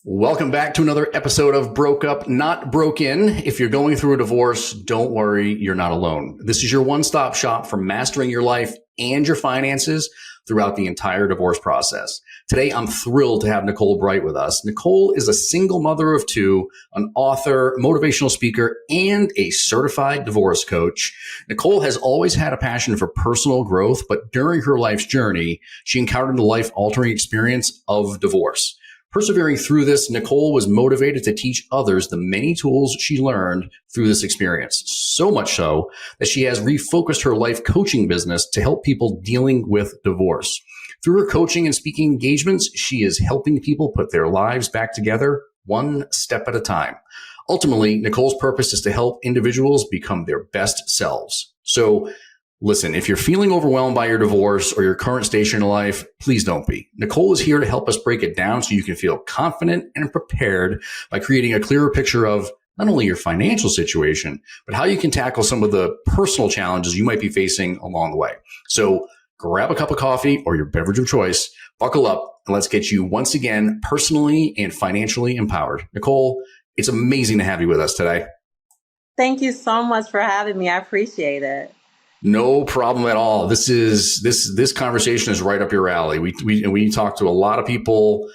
Welcome back to another episode of Broke Up, Not Broken. If you're going through a divorce, don't worry, you're not alone. This is your one-stop shop for mastering your life and your finances throughout the entire divorce process. Today, I'm thrilled to have Nicole Bright with us. Nicole is a single mother of two, an author, motivational speaker, and a certified divorce coach. Nicole has always had a passion for personal growth, but during her life's journey, she encountered the life-altering experience of divorce. Persevering through this, Nicole was motivated to teach others the many tools she learned through this experience. So much so that she has refocused her life coaching business to help people dealing with divorce. Through her coaching and speaking engagements, she is helping people put their lives back together one step at a time. Ultimately, Nicole's purpose is to help individuals become their best selves. So listen, if you're feeling overwhelmed by your divorce or your current station in life, please don't be. Nicole is here to help us break it down so you can feel confident and prepared by creating a clearer picture of not only your financial situation, but how you can tackle some of the personal challenges you might be facing along the way. So grab a cup of coffee or your beverage of choice, buckle up, and let's get you once again personally and financially empowered. Nicole, it's amazing to have you with us today. Thank you so much for having me. I appreciate it. No problem at all. This conversation is right up your alley. We talk to a lot of people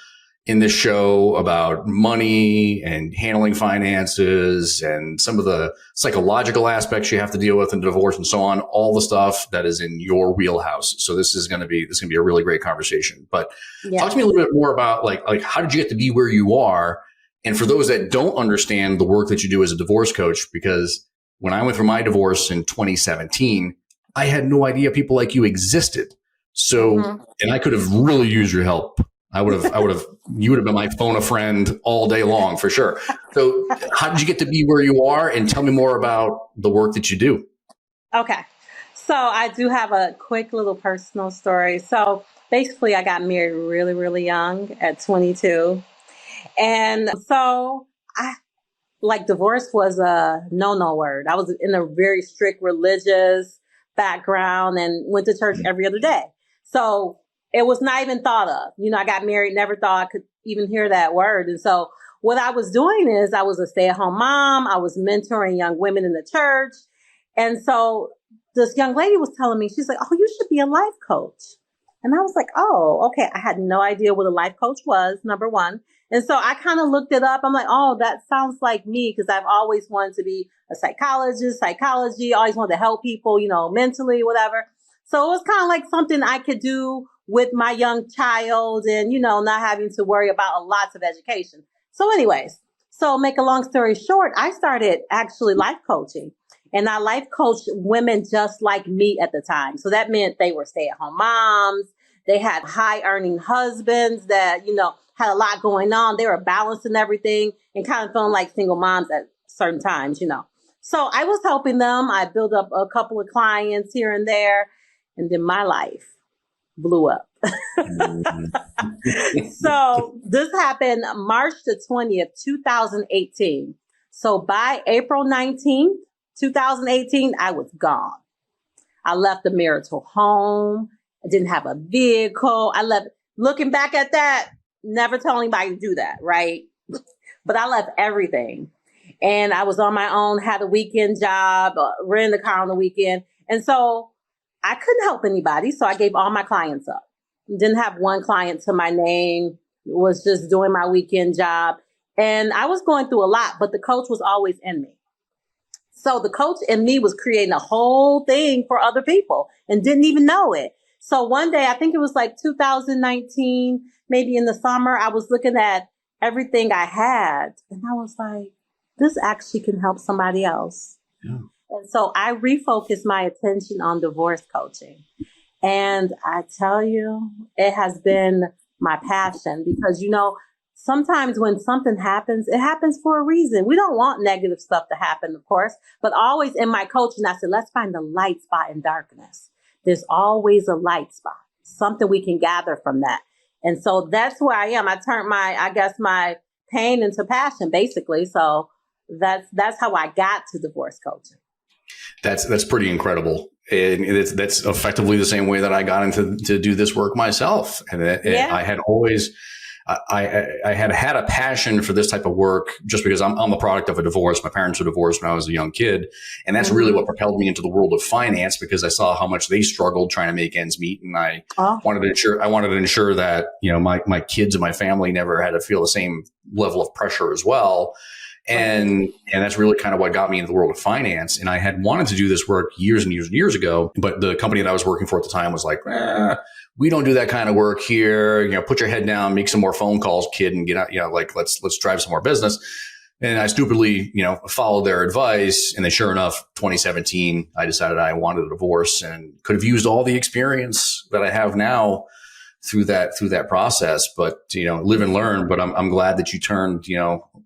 in this show about money and handling finances and some of the psychological aspects you have to deal with in divorce and so on, all the stuff that is in your wheelhouse. So this is going to be a really great conversation. But Talk to me a little bit more about like how did you get to be where you are? And for those that don't understand the work that you do as a divorce coach, because when I went through my divorce in 2017, I had no idea people like you existed. So, and I could have really used your help. You would have been my phone a friend all day long for sure. So how did you get to be where you are? And tell me more about the work that you do. Okay. So I do have a quick little personal story. So basically I got married really, really young at 22. And so divorce was a no word. I was in a very strict religious background and went to church every other day. So it was not even thought of. I got married, never thought I could even hear that word. And so what I was doing is I was a stay-at-home mom. I was mentoring young women in the church. And so this young lady was telling me, she's like, oh, you should be a life coach. And I was like, oh, okay. I had no idea what a life coach was, number one. And so I kind of looked it up. I'm like, oh, that sounds like me, because I've always wanted to be a psychology, always wanted to help people, mentally, whatever. So it was kind of like something I could do with my young child and, not having to worry about lots of education. So anyways, so make a long story short, I started actually life coaching. And I life coached women just like me at the time. So that meant they were stay-at-home moms. They had high-earning husbands that, had a lot going on. They were balancing everything and kind of feeling like single moms at certain times, So I was helping them. I built up a couple of clients here and there. And then my life blew up. So this happened March the 20th, 2018. So by April 19th, 2018, I was gone. I left the marital home. I didn't have a vehicle. Looking back at that, never tell anybody to do that, right? But I left everything. And I was on my own, had a weekend job, rented a car on the weekend. And so I couldn't help anybody. So I gave all my clients up. Didn't have one client to my name, was just doing my weekend job. And I was going through a lot, but the coach was always in me. So the coach in me was creating a whole thing for other people and didn't even know it. So one day, I think it was like 2019, maybe in the summer, I was looking at everything I had and I was like, this actually can help somebody else. Yeah. And so I refocused my attention on divorce coaching. And I tell you, it has been my passion because, sometimes when something happens, it happens for a reason. We don't want negative stuff to happen, of course, but always in my coaching, I said, let's find the light spot in darkness. There's always a light spot, something we can gather from that. And so that's where I am. I turned my pain into passion, basically. So that's how I got to divorce coaching. That's pretty incredible. And that's effectively the same way that I got into to do this work myself. And I had always I had a passion for this type of work just because I'm the product of a divorce. My parents were divorced when I was a young kid. And that's really what propelled me into the world of finance, because I saw how much they struggled trying to make ends meet. And I wanted to ensure that, my kids and my family never had to feel the same level of pressure as well. And that's really kind of what got me into the world of finance. And I had wanted to do this work years and years and years ago, but the company that I was working for at the time was like, we don't do that kind of work here. Put your head down, make some more phone calls, kid, and get out, let's drive some more business. And I stupidly, followed their advice. And then sure enough, 2017, I decided I wanted a divorce and could have used all the experience that I have now through that process. But, live and learn. But I'm glad that you turned,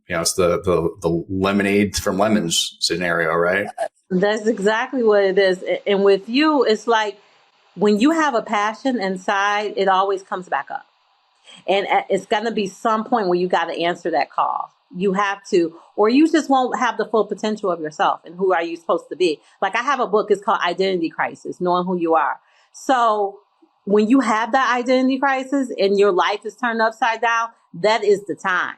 it's the lemonade from lemons scenario, right? That's exactly what it is. And with you, it's like when you have a passion inside, it always comes back up. And it's going to be some point where you got to answer that call. You have to, or you just won't have the full potential of yourself and who are you supposed to be. Like I have a book, it's called Identity Crisis, Knowing Who You Are. So when you have that identity crisis and your life is turned upside down, that is the time.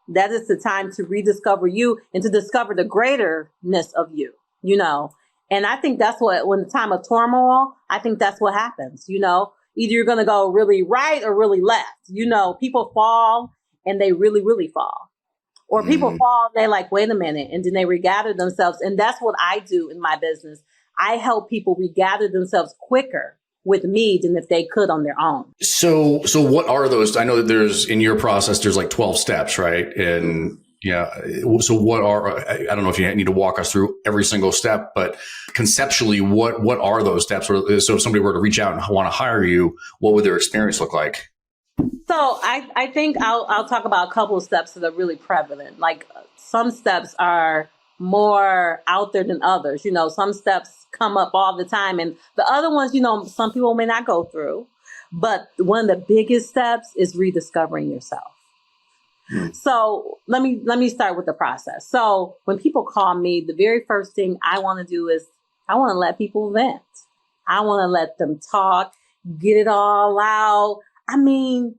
That is the time to rediscover you and to discover the greaterness of you, And I think that's when the time of turmoil, I think that's what happens, Either you're going to go really right or really left. People fall and they really, really fall. Or people fall and they're like, wait a minute. And then they regather themselves. And that's what I do in my business. I help people regather themselves quicker with me than if they could on their own. So what are those? I know that there's, in your process, there's like 12 steps, right? And so what I don't know if you need to walk us through every single step, but conceptually, what are those steps? So if somebody were to reach out and want to hire you, what would their experience look like? So I think I'll talk about a couple of steps that are really prevalent. Like some steps are more out there than others. Some steps come up all the time. And the other ones, some people may not go through. But one of the biggest steps is rediscovering yourself. So let me start with the process. So when people call me, the very first thing I want to do is I want to let people vent. I want to let them talk, get it all out. I mean,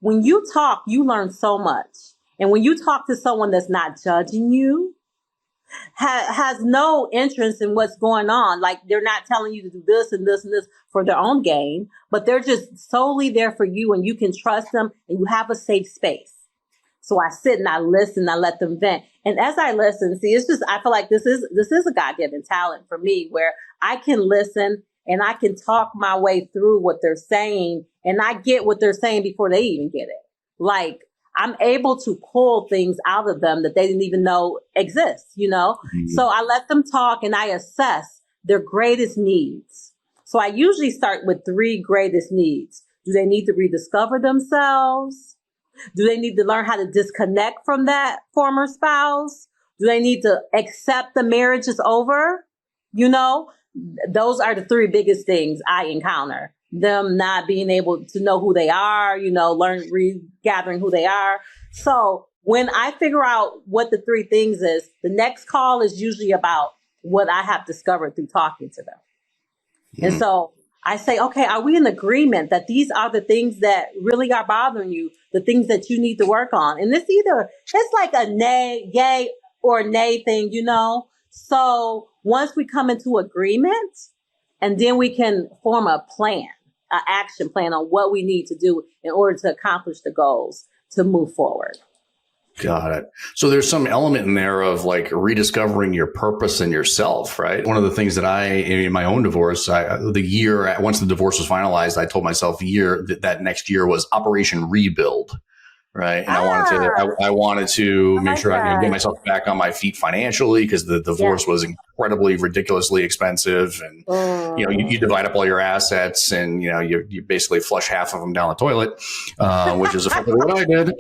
when you talk, you learn so much. And when you talk to someone that's not judging you, has no interest in what's going on. Like they're not telling you to do this and this and this for their own gain, but they're just solely there for you and you can trust them and you have a safe space. So I sit and I listen, I let them vent. And as I listen, I feel like this is a God-given talent for me where I can listen and I can talk my way through what they're saying and I get what they're saying before they even get it. Like I'm able to pull things out of them that they didn't even know exist, So I let them talk and I assess their greatest needs. So I usually start with 3 greatest needs. Do they need to rediscover themselves? Do they need to learn how to disconnect from that former spouse? Do they need to accept the marriage is over? Those are the 3 biggest things I encounter. Them not being able to know who they are, regathering who they are. So when I figure out what the 3 things is, the next call is usually about what I have discovered through talking to them. And so I say, okay, are we in agreement that these are the things that really are bothering you, the things that you need to work on? And it's like a yay or nay thing, So once we come into agreement, and then we can form a plan, an action plan on what we need to do in order to accomplish the goals to move forward. Got it. So there's some element in there of like rediscovering your purpose and yourself, right? One of the things that in my own divorce, once the divorce was finalized, I told myself that next year was Operation Rebuild. Right. And I wanted to make sure I could get myself back on my feet financially because the divorce was incredibly ridiculously expensive. And, you divide up all your assets and, you basically flush half of them down the toilet, which is effectively what I did.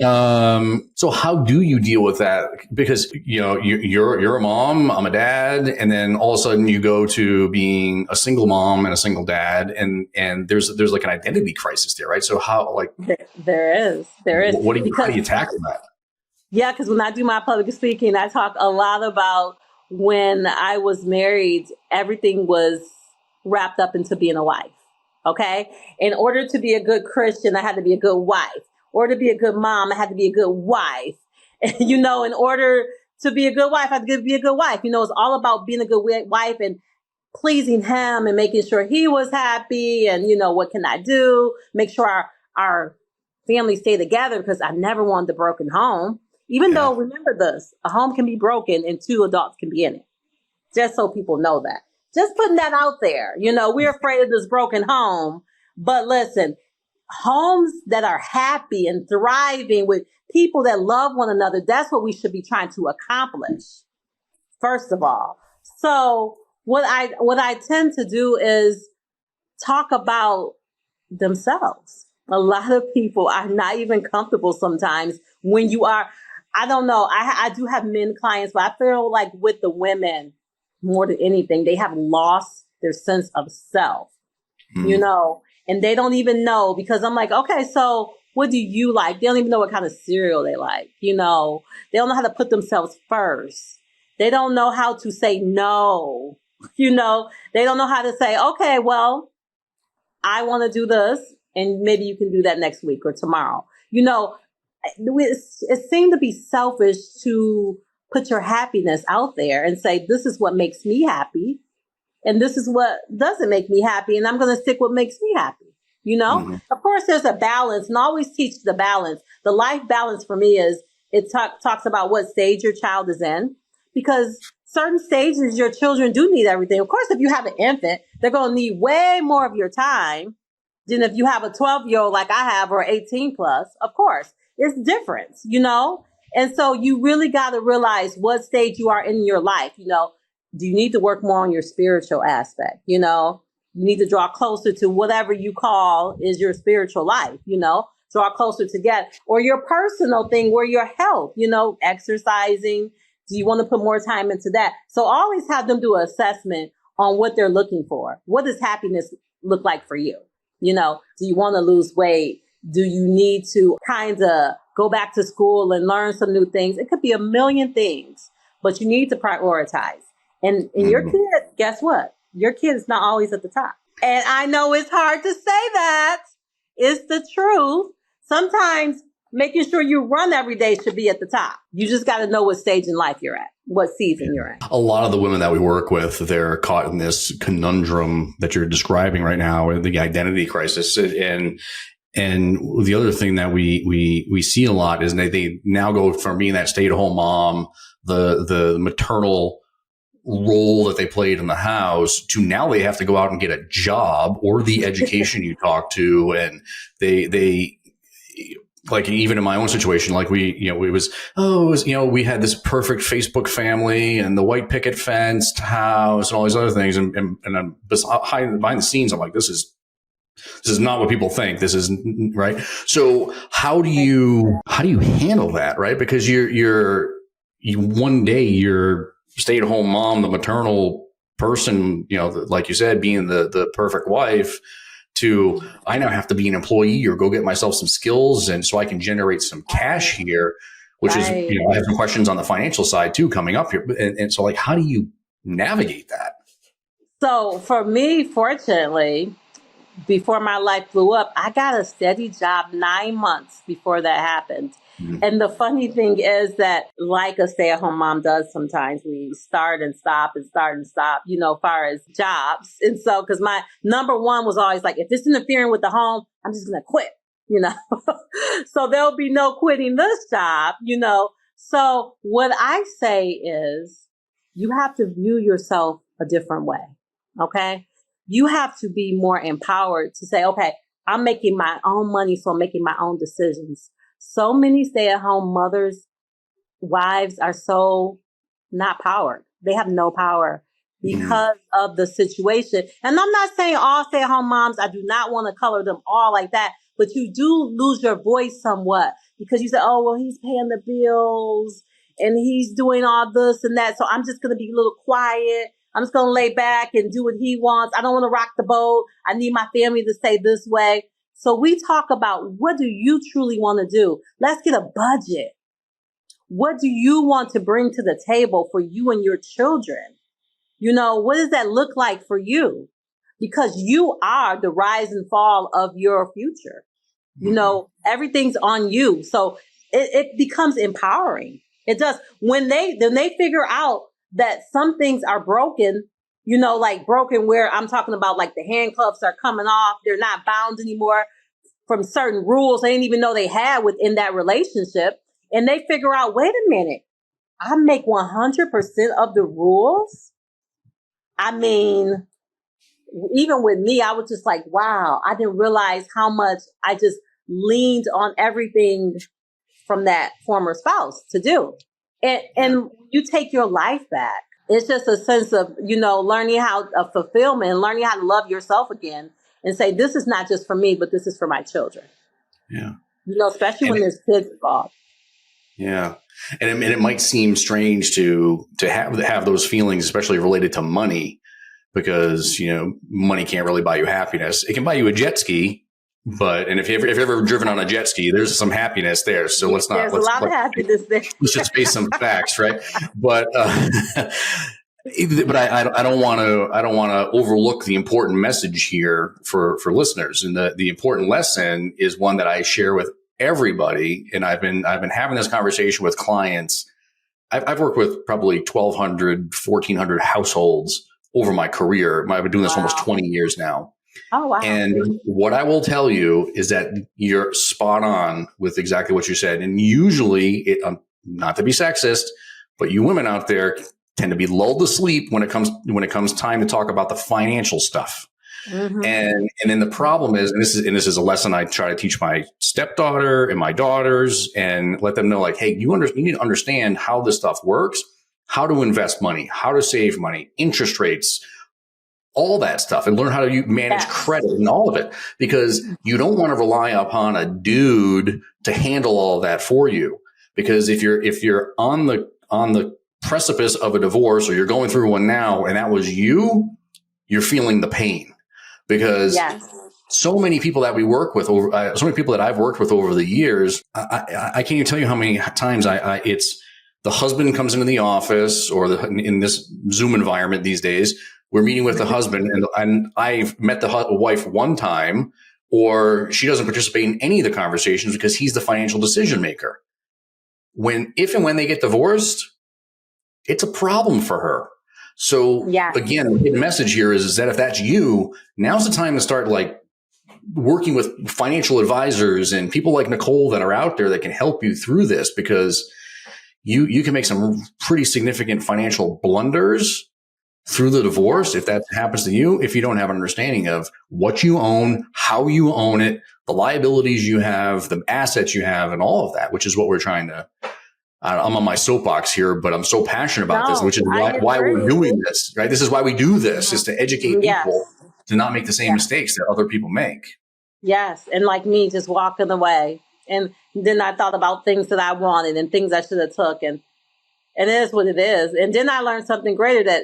So how do you deal with that? Because, you're a mom, I'm a dad, and then all of a sudden you go to being a single mom and a single dad. And there's like an identity crisis there, right? So how there is. How do you tackle that? Yeah, because when I do my public speaking, I talk a lot about when I was married, everything was wrapped up into being a wife. Okay. In order to be a good Christian, I had to be a good wife. order to be a good mom, I had to be a good wife. In order to be a good wife, I had to be a good wife. It's all about being a good wife and pleasing him and making sure he was happy. And, what can I do? Make sure our family stay together, because I never wanted a broken home. Even though, remember this, a home can be broken and two adults can be in it. Just so people know that. Just putting that out there. We're afraid of this broken home. But listen, homes that are happy and thriving with people that love one another, that's what we should be trying to accomplish, first of all. So what I tend to do is talk about themselves. A lot of people are not even comfortable sometimes when you are. I don't know. I do have men clients, but I feel like with the women, more than anything, they have lost their sense of self, and they don't even know, because I'm like, okay, so what do you like? They don't even know what kind of cereal they like. They don't know how to put themselves first. They don't know how to say no. They don't know how to say, okay, well, I want to do this, and maybe you can do that next week or tomorrow. It seemed to be selfish to put your happiness out there and say, this is what makes me happy, and this is what doesn't make me happy, and I'm going to stick what makes me happy. Of course, there's a balance, and I always teach the balance. The life balance for me is it talks about what stage your child is in, because certain stages your children do need everything. Of course, if you have an infant, they're going to need way more of your time than if you have a 12-year-old like I have, or 18 plus. Of course, it's different, And so you really got to realize what stage you are in your life. Do you need to work more on your spiritual aspect? You need to draw closer to whatever you call is your spiritual life, draw closer together, or your personal thing, where your health, exercising. Do you want to put more time into that? So always have them do an assessment on what they're looking for. What does happiness look like for you? Do you want to lose weight? Do you need to kind of go back to school and learn some new things? It could be a million things, but you need to prioritize. And your kid, guess what? Your kid is not always at the top. And I know it's hard to say that. It's the truth. Sometimes making sure you run every day should be at the top. You just got to know what stage in life you're at, what season you're in. A lot of the women that we work with, they're caught in this conundrum that you're describing right now, the identity crisis. And the other thing that we see a lot is they now go from being that stay-at-home mom, the maternal role that they played in the house, to now they have to go out and get a job or the education you talk to. And they like, even in my own situation, like we had this perfect Facebook family and the white picket fenced house and all these other things. And I'm behind the scenes, I'm like, this is not what people think. This is right. So how do you handle that? Right. Because you one day you're stay-at-home mom, the maternal person, like you said, being the perfect wife, to I now have to be an employee or go get myself some skills, and so I can generate some cash here, which is, I have some questions on the financial side too coming up here. And so, like, how do you navigate that? So for me, fortunately, before my life blew up, I got a steady job 9 months before that happened. Mm-hmm. And the funny thing is that, like a stay-at-home mom does sometimes, we start and stop, as far as jobs. And so, because my number one was always like, if it's interfering with the home, I'm just going to quit, So there'll be no quitting this job, So what I say is, you have to view yourself a different way, okay? You have to be more empowered to say, okay, I'm making my own money, so I'm making my own decisions. So many stay-at-home mothers, wives are so not powered. They have no power because of the situation. And I'm not saying all stay-at-home moms, I do not want to color them all like that, but you do lose your voice somewhat because you say, oh, well, he's paying the bills and he's doing all this and that. So I'm just going to be a little quiet. I'm just going to lay back and do what he wants. I don't want to rock the boat. I need my family to stay this way. So we talk about, what do you truly want to do? Let's get a budget. What do you want to bring to the table for you and your children? What does that look like for you? Because you are the rise and fall of your future. You know, everything's on you. So it becomes empowering. It does. When they figure out that some things are broken, you know, like broken where I'm talking about, like the handcuffs are coming off. They're not bound anymore from certain rules they didn't even know they had within that relationship. And they figure out, wait a minute, I make 100% of the rules. I mean, even with me, I was just like, wow, I didn't realize how much I just leaned on everything from that former spouse to do. And you take your life back. It's just a sense of, you know, learning how of fulfillment, learning how to love yourself again and say, this is not just for me, but this is for my children. Yeah. You know, especially when there's kids involved. Yeah. And it might seem strange to have those feelings, especially related to money, because, you know, money can't really buy you happiness. It can buy you a jet ski, and if you've ever driven on a jet ski, there's some happiness there. So There's a lot of happiness there. Let's just face some facts, right? But I don't want to overlook the important message here for listeners, and the important lesson is one that I share with everybody. And I've been having this conversation with clients. I've worked with probably 1,200, 1,400 households over my career. I've been doing this almost 20 years now. Oh, wow. And what I will tell you is that you're spot on with exactly what you said. And usually, not to be sexist, but you women out there tend to be lulled to sleep when it comes time to talk about the financial stuff. Mm-hmm. And then the problem is, and this is a lesson I try to teach my stepdaughter and my daughters, and let them know, like, hey, you need to understand how this stuff works, how to invest money, how to save money, interest rates, all that stuff, and learn how to manage credit and all of it, because you don't want to rely upon a dude to handle all of that for you. Because if you're on the precipice of a divorce, or you're going through one now, and that was you're feeling the pain. Because so many people that we work with, so many people that I've worked with over the years, I can't even tell you how many times it's the husband comes into the office, or in this Zoom environment these days, we're meeting with the husband, and I've met the wife one time, or she doesn't participate in any of the conversations because he's the financial decision maker. If and when they get divorced, it's a problem for her. So again, the message here is that if that's you, now's the time to start like working with financial advisors and people like Nicole that are out there that can help you through this, because you can make some pretty significant financial blunders through the divorce if that happens to you, if you don't have an understanding of what you own, how you own it, the liabilities you have, the assets you have, and all of that, which is what we're trying to. I'm on my soapbox here, but I'm so passionate about this, which is why we're doing this, right? This is why we do this, is to educate people to not make the same mistakes that other people make. Yes. And like me, just walking away. And then I thought about things that I wanted and things I should have took. And it is what it is. And then I learned something greater, that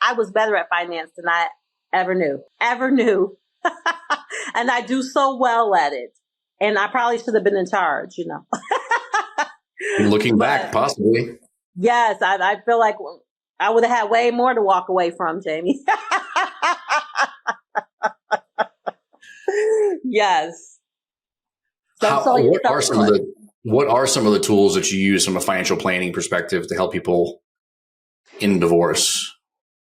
I was better at finance than I ever knew. And I do so well at it. And I probably should have been in charge, you know. Looking back, possibly. Yes, I feel like I would have had way more to walk away from, Jamie. Yes. What are some of the tools that you use from a financial planning perspective to help people in divorce?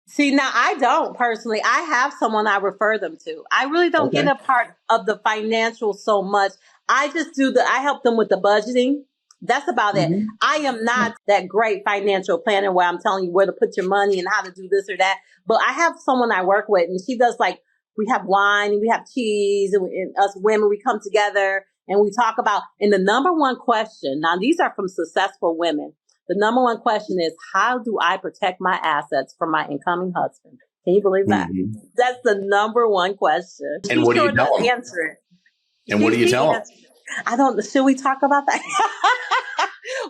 See, now I don't personally. I have someone I refer them to. I really don't get a part of the financial so much. I just I help them with the budgeting. That's about it. I am not that great financial planner where I'm telling you where to put your money and how to do this or that. But I have someone I work with, and she does, like, we have wine and we have cheese, and us women, we come together and we talk about, and the number one question, now these are from successful women. The number one question is, how do I protect my assets from my incoming husband? Can you believe that? That's the number one question. And what do you tell them? Answer it. And what do you tell them? I don't, should we talk about that?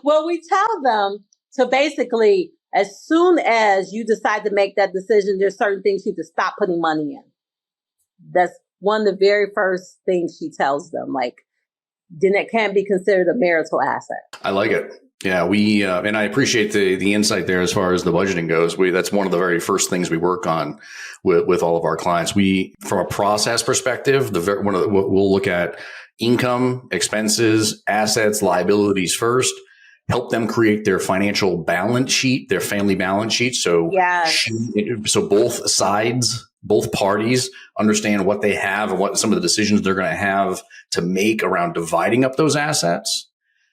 Well, we tell them to basically, as soon as you decide to make that decision, there's certain things you have to stop putting money in. That's one of the very first things she tells them. Like, then it can't be considered a marital asset. I like it. Yeah, we and I appreciate the insight there as far as the budgeting goes. That's one of the very first things we work on with all of our clients. We, from a process perspective, we'll look at income, expenses, assets, liabilities first. Help them create their financial balance sheet, their family balance sheet. So Yes. so both sides, both parties understand what they have and what some of the decisions they're going to have to make around dividing up those assets.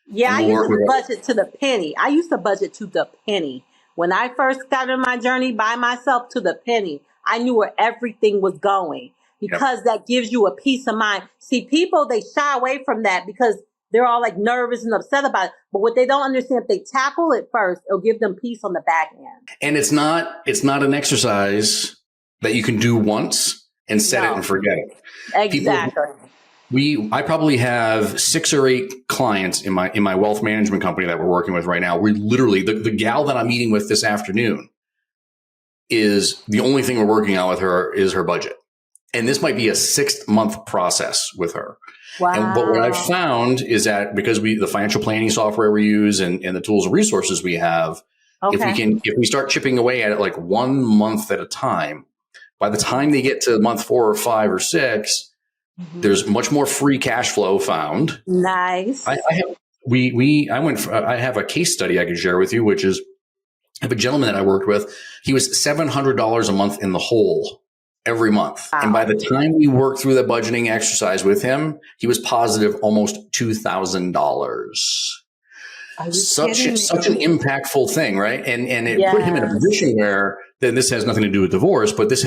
Yeah, And I we'll used work to with budget to the penny. I used to budget to the penny. When I first started my journey by myself, to the penny, I knew where everything was going, Yep. because that gives you a peace of mind. See, people, they shy away from that because they're all like nervous and upset about it. But what they don't understand, if they tackle it first, it'll give them peace on the back end. And it's not an exercise that you can do once and set it No, and forget it. exactly. I probably have 6 or 8 clients in my wealth management company that we're working with right now. We literally, the gal that I'm meeting with this afternoon, is the only thing we're working on with her is her budget. And this might be a 6-month process with her. Wow. But what I've found is that because the financial planning software we use and the tools and resources we have, if we start chipping away at it like 1 month at a time, by the time they get to month 4 or 5 or 6, there's much more free cash flow found. Nice. I have a case study I can share with you, which is, I have a gentleman that I worked with. He was $700 a month in the hole every month. Wow. And by the time we worked through the budgeting exercise with him, he was positive almost $2,000. Such an impactful thing, right? And it put him in a position where, then this has nothing to do with divorce, but this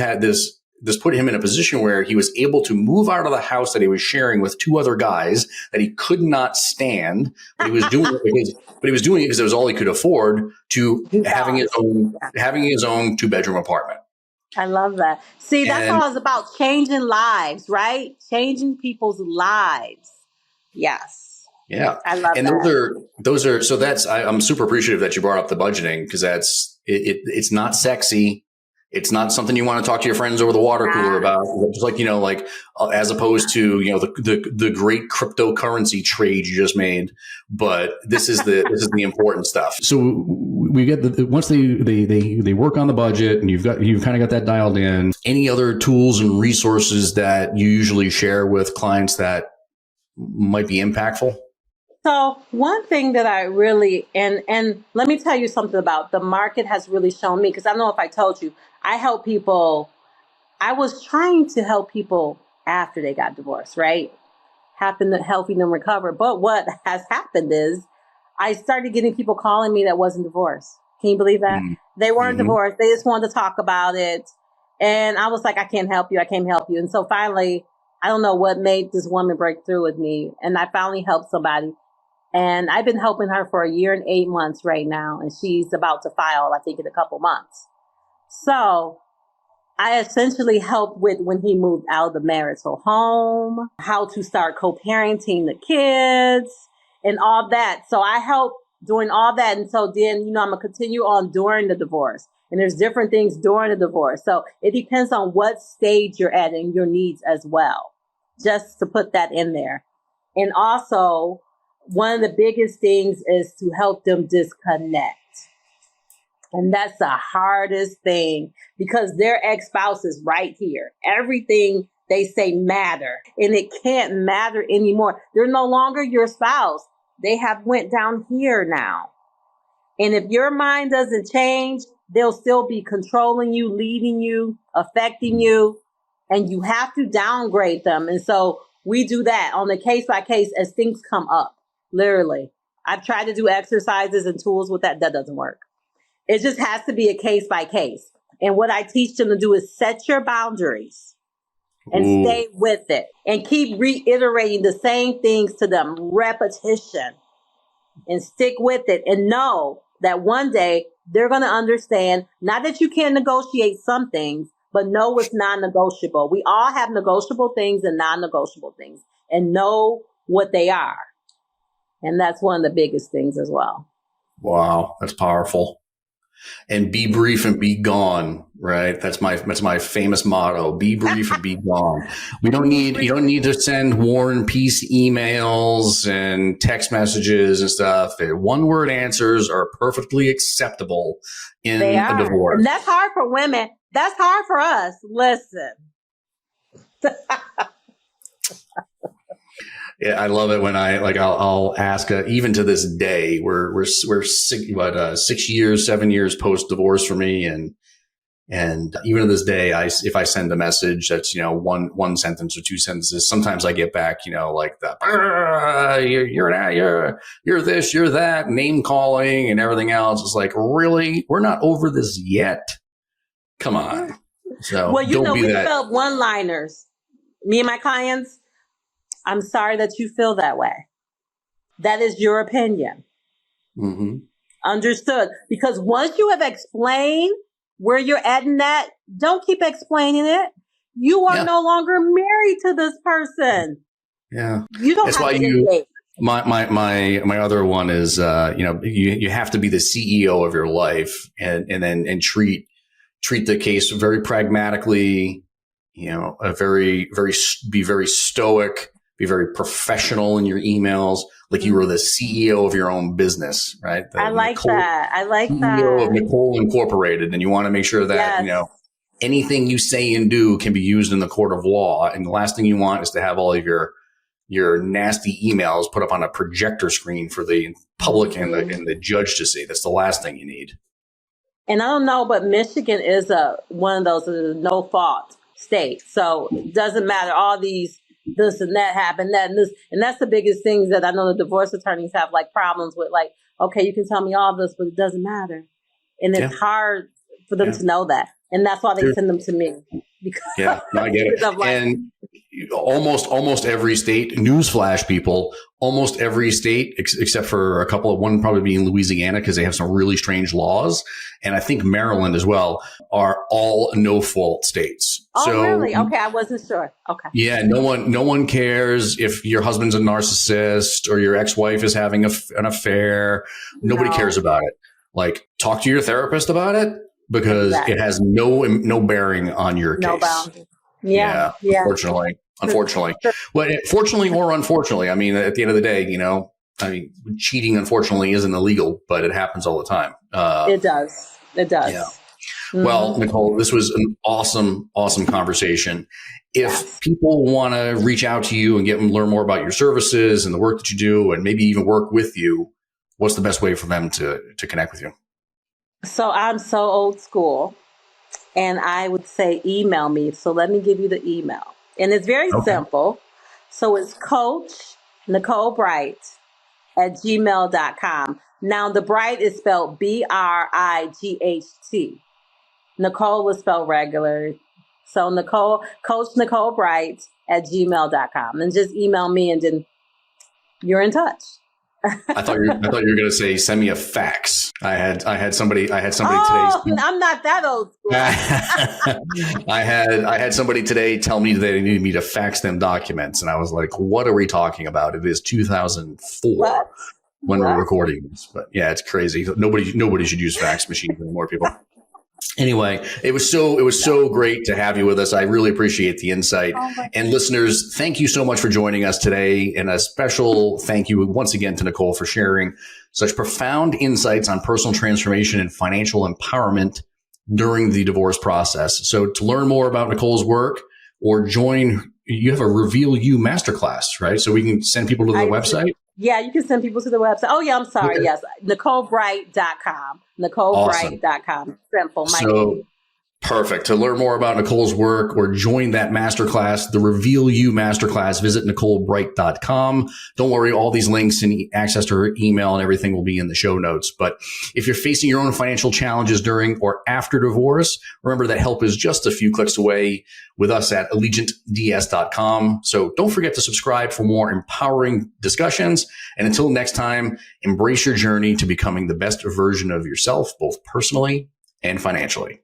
put him in a position where he was able to move out of the house that he was sharing with 2 other guys that he could not stand, but he was doing it because it was all he could afford, to having his own 2-bedroom apartment. I love that. See, that's all it's about, changing lives, right? Changing people's lives. Yes. Yeah. I love that. Those are, so I'm super appreciative that you brought up the budgeting, because it's not sexy. It's not something you want to talk to your friends over the water cooler about. Just like, as opposed to, the great cryptocurrency trade you just made. But this is the important stuff. So we get once they work on the budget, and you've kind of got that dialed in. Any other tools and resources that you usually share with clients that might be impactful? So one thing that I really, and let me tell you something about the market has really shown me, because I don't know if I told you, I help people. I was trying to help people after they got divorced, right? Helping them recover. But what has happened is I started getting people calling me that wasn't divorced. Can you believe that? They weren't divorced. They just wanted to talk about it. And I was like, I can't help you. I can't help you. And so finally, I don't know what made this woman break through with me. And I finally helped somebody. And I've been helping her for 1 year and 8 months right now. And she's about to file, I think, in a couple months. So I essentially helped with when he moved out of the marital home, how to start co-parenting the kids and all that. So I helped doing all that. And so then, I'm going to continue on during the divorce. And there's different things during the divorce. So it depends on what stage you're at and your needs as well, just to put that in there. And also, one of the biggest things is to help them disconnect. And that's the hardest thing, because their ex-spouse is right here. Everything they say matter, and it can't matter anymore. They're no longer your spouse. They have went down here now. And if your mind doesn't change, they'll still be controlling you, leading you, affecting you, and you have to downgrade them. And so we do that on a case by case as things come up. Literally, I've tried to do exercises and tools with that. That doesn't work. It just has to be a case by case. And what I teach them to do is set your boundaries and stay with it, and keep reiterating the same things to them, repetition, and stick with it, and know that one day they're going to understand, not that you can't negotiate some things, but know what's non-negotiable. We all have negotiable things and non-negotiable things, and know what they are. And that's one of the biggest things as well. Wow, that's powerful. And be brief and be gone, right? That's my famous motto. Be brief and be gone. You don't need to send war and peace emails and text messages and stuff. One word answers are perfectly acceptable in a divorce. And that's hard for women. That's hard for us. Listen. Yeah, I love it when I'll ask, even to this day, we're 7 years post divorce for me. And even to this day, if I send a message that's, one sentence or two sentences, sometimes I get back, like you're this, you're that, name calling and everything else. It's like, really? We're not over this yet. Come on. So well, we develop one-liners. Me and my clients, I'm sorry that you feel that way. That is your opinion. Mm-hmm. Understood. Because once you have explained where you're at in that, don't keep explaining it. You are no longer married to this person. Yeah. You don't have to engage. My other one is, you have to be the CEO of your life and treat the case very pragmatically, be very stoic. Be very professional in your emails, like you were the CEO of your own business, right? I like that. CEO of Nicole Incorporated, and you want to make sure that anything you say and do can be used in the court of law. And the last thing you want is to have all of your nasty emails put up on a projector screen for the public and the judge to see. That's the last thing you need. And I don't know, but Michigan is one of those no fault states, so it doesn't matter all these. This and that happened, that and this. And that's the biggest things that I know the divorce attorneys have problems with. Okay, you can tell me all this, but it doesn't matter. And it's hard for them to know that. And that's why they send them to me. I get it. And almost every state, newsflash people, almost every state, except for a couple of one probably being Louisiana because they have some really strange laws. And I think Maryland as well are all no fault states. Oh, really? Okay. I wasn't sure. Okay. Yeah. No one cares if your husband's a narcissist or your ex-wife is having an affair. Nobody cares about it. Talk to your therapist about it because it has no bearing on your case. No boundaries. Yeah. Unfortunately. Well, fortunately or unfortunately, I mean, at the end of the day, cheating, unfortunately, isn't illegal, but it happens all the time. It does. Yeah. Mm-hmm. Well, Nicole, this was an awesome conversation. If people want to reach out to you and learn more about your services and the work that you do and maybe even work with you, what's the best way for them to connect with you? So I'm so old school. And I would say email me. So let me give you the email. And it's very simple. So it's Coach Nicole Bright @gmail.com. Now, the Bright is spelled BRIGHT. Nicole is spelled regular. So Coach Nicole Bright @gmail.com. And just email me and then you're in touch. I thought you were going to say send me a fax. I had somebody today. I'm not that old school. I had somebody today tell me they needed me to fax them documents, and I was like, "What are we talking about?" It is 2004 when we're recording this, but yeah, it's crazy. Nobody should use fax machines anymore, people. Anyway, it was so great to have you with us. I really appreciate the insight. And listeners, thank you so much for joining us today. And a special thank you once again to Nicole for sharing such profound insights on personal transformation and financial empowerment during the divorce process. So to learn more about Nicole's work or join, you have a Reveal You masterclass, right? So we can send people to the website. Yeah, you can send people to the website. Oh, yeah, I'm sorry. Okay. Yes. NicoleBright.com. NicoleBright.com. Simple. Perfect. To learn more about Nicole's work or join that masterclass, the Reveal You masterclass, visit NicoleBright.com. Don't worry, all these links and access to her email and everything will be in the show notes. But if you're facing your own financial challenges during or after divorce, remember that help is just a few clicks away with us at AllegiantDS.com. So don't forget to subscribe for more empowering discussions. And until next time, embrace your journey to becoming the best version of yourself, both personally and financially.